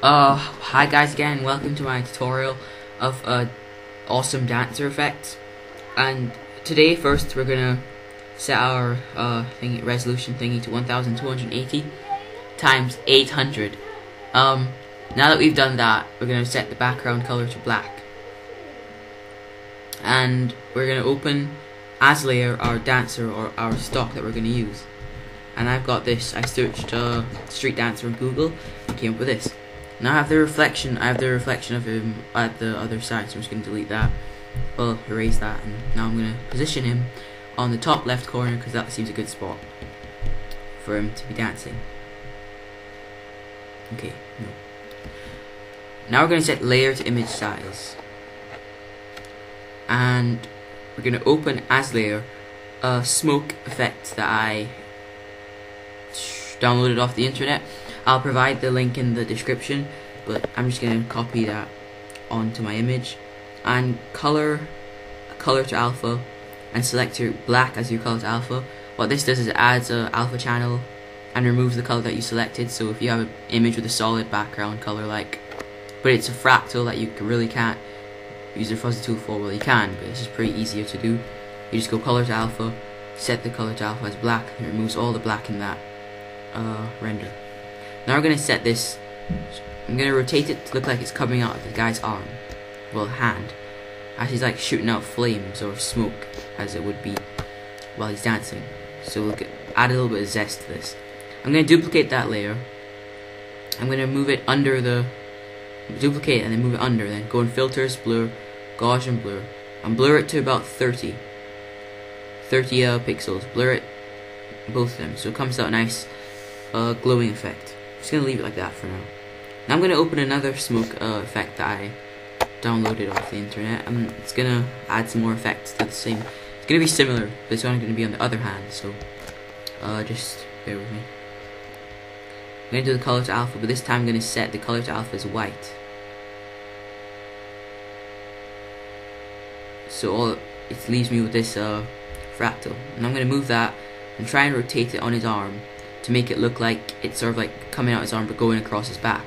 Hi guys again, welcome to my tutorial of awesome dancer effects. And today first we're gonna set our resolution thingy to 1280 times 800. Now that we've done that, we're gonna set the background color to black. And we're gonna open as layer our dancer or our stock that we're gonna use. And I've got this, I searched street dancer on Google and came up with this. Now I have the reflection of him at the other side, so I'm just going to delete that. Well, erase that, and now I'm going to position him on the top left corner because that seems a good spot for him to be dancing. Okay, no. Now we're going to set layer to image size. And we're going to open as layer a smoke effect that I downloaded off the internet. I'll provide the link in the description, but I'm just going to copy that onto my image and color to alpha and select your black as your color to alpha. What this does is it adds a alpha channel and removes the color that you selected. So if you have an image with a solid background color, but it's a fractal that you really can't use the fuzzy tool for, well you can, but this is pretty easier to do. You just go color to alpha, set the color to alpha as black, and it removes all the black in that render. Now we're going to set this, I'm going to rotate it to look like it's coming out of the guy's arm, well hand, as he's like shooting out flames or smoke as it would be while he's dancing. So we'll add a little bit of zest to this. I'm going to duplicate that layer, I'm going to move it under duplicate and then move it under, then go in filters, blur, Gaussian blur, and blur it to about 30 pixels, blur it, both of them, so it comes out nice glowing effect. Just gonna leave it like that for now. Now I'm gonna open another smoke effect that I downloaded off the internet, and it's gonna add some more effects to the same. It's gonna be similar, but it's only gonna be on the other hand. So just bear with me. I'm gonna do the color to alpha, but this time I'm gonna set the color to alpha as white. So all it leaves me with this fractal, and I'm gonna move that and try and rotate it on his arm to make it look like it's sort of like coming out his arm but going across his back.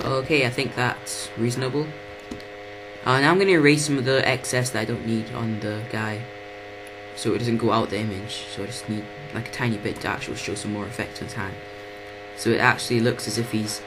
Okay, I think that's reasonable. Now I'm going to erase some of the excess that I don't need on the guy, so it doesn't go out the image. So I just need like a tiny bit to actually show some more effect on his hand. So it actually looks as if he's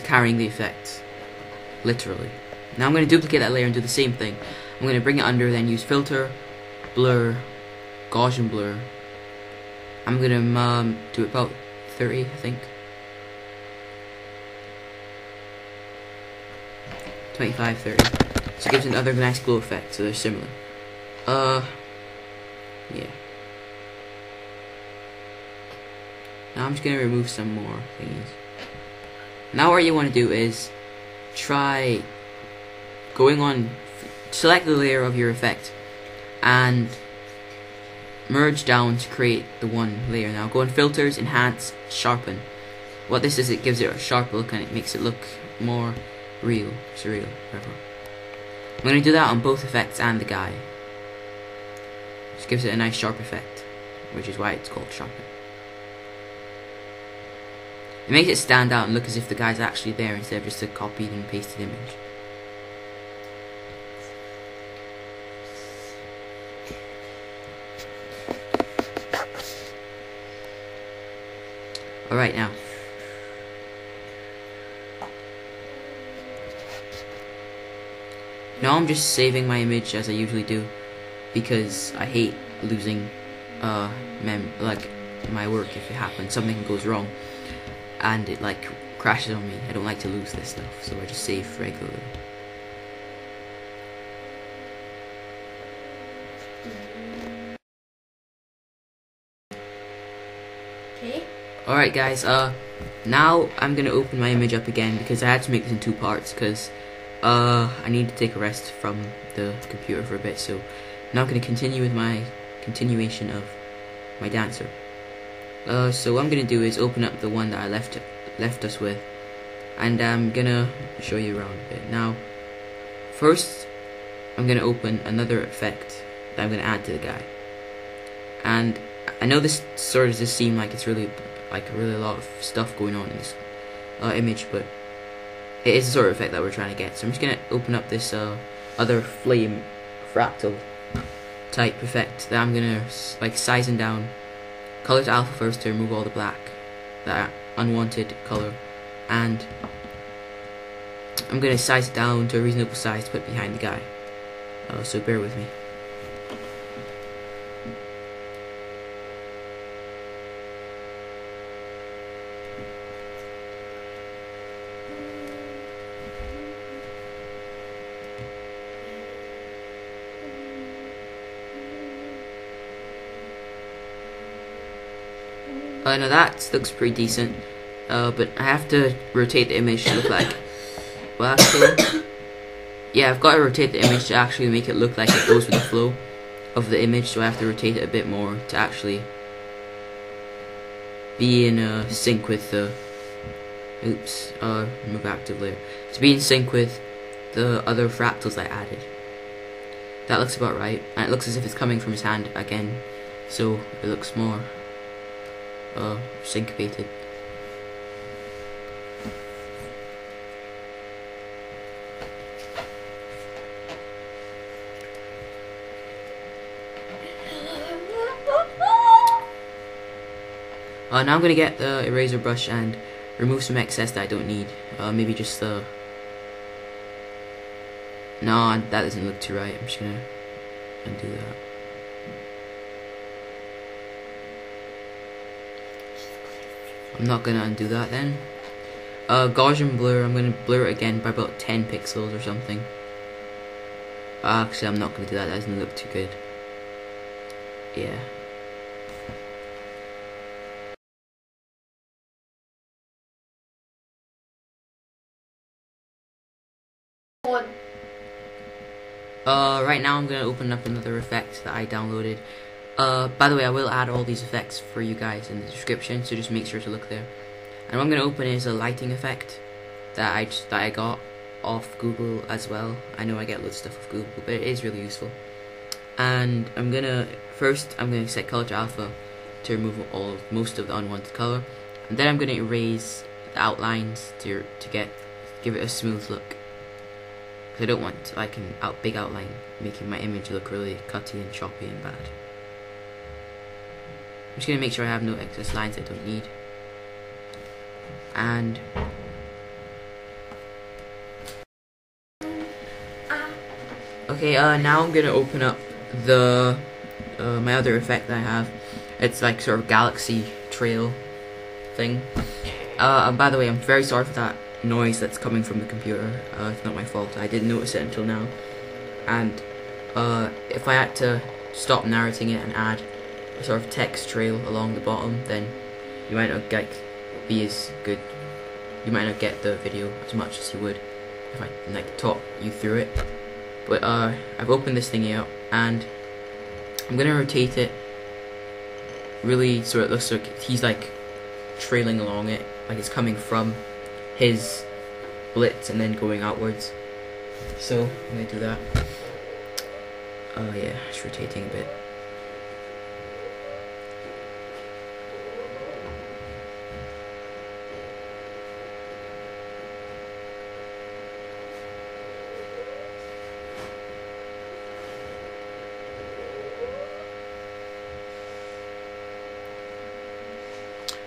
carrying the effect, literally. Now I'm going to duplicate that layer and do the same thing. I'm going to bring it under, then use filter, blur, Gaussian blur. I'm going to do it about 30, I think. 25, 30. So it gives another nice glow effect, so they're similar. Yeah. Now I'm just gonna remove some more things. Now what you want to do is try going on, select the layer of your effect and merge down to create the one layer. Now go in filters, enhance, sharpen. What this is, it gives it a sharp look and it makes it look more real, surreal, whatever. I'm going to do that on both effects and the guy. Just gives it a nice sharp effect, which is why it's called sharpen. It makes it stand out and look as if the guy's actually there instead of just a copied and pasted image. Alright, now I'm just saving my image as I usually do because I hate losing my work if it happens, something goes wrong and it like crashes on me. I don't like to lose this stuff, so I just save regularly. Okay. Alright guys, now I'm gonna open my image up again because I had to make this in two parts because I need to take a rest from the computer for a bit. So now I'm gonna continue with my continuation of my dancer. So what I'm gonna do is open up the one that I left us with, and I'm gonna show you around a bit. Now, first I'm gonna open another effect that I'm gonna add to the guy, and I know this sort of just seem like it's really a lot of stuff going on in this image, but it is the sort of effect that we're trying to get. So I'm just gonna open up this other flame fractal type effect that I'm gonna sizing down. Color to alpha first to remove all the black, that unwanted color, and I'm gonna size it down to a reasonable size to put behind the guy. So bear with me. Now that looks pretty decent, but I have to rotate the image to look like, well actually, yeah, I've got to rotate the image to actually make it look like it goes with the flow of the image, so I have to rotate it a bit more to actually be in sync with the, remove active layer, to be in sync with the other fractals I added. That looks about right, and it looks as if it's coming from his hand again, so it looks more syncopated. Now I'm gonna get the eraser brush and remove some excess that I don't need. Maybe just no, that doesn't look too right. I'm just gonna undo that. I'm not gonna undo that then. Gaussian blur, I'm gonna blur it again by about 10 pixels or something. Actually, I'm not gonna do that. That doesn't look too good. Yeah. Right now I'm gonna open up another effect that I downloaded. By the way, I will add all these effects for you guys in the description, so just make sure to look there. And what I'm gonna open is a lighting effect that I got off Google as well. I know I get loads of stuff off Google, but it is really useful. And I'm gonna set color to alpha to remove most of the unwanted color, and then I'm gonna erase the outlines to give it a smooth look. I don't want an big outline making my image look really cutty and choppy and bad. I'm just gonna make sure I have no excess lines I don't need. And okay, now I'm gonna open up the my other effect that I have. It's like sort of galaxy trail thing. And by the way, I'm very sorry for that noise that's coming from the computer. It's not my fault. I didn't notice it until now. And if I had to stop narrating it and add a sort of text trail along the bottom, then you might not be as good. You might not get the video as much as you would if I talk you through it. But I've opened this thingy up, and I'm gonna rotate it really so it looks like he's trailing along it, like it's coming from his blitz and then going outwards. So I'm gonna do that. Yeah, just rotating a bit.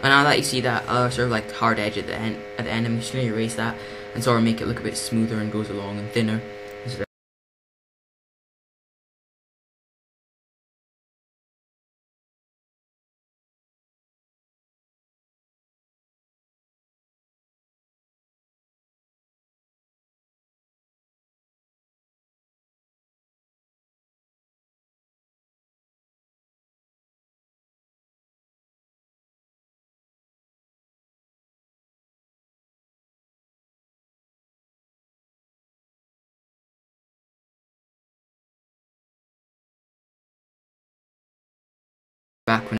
And now that you see that sort of hard edge at the end, I'm just gonna erase that and sort of make it look a bit smoother and goes along and thinner. back when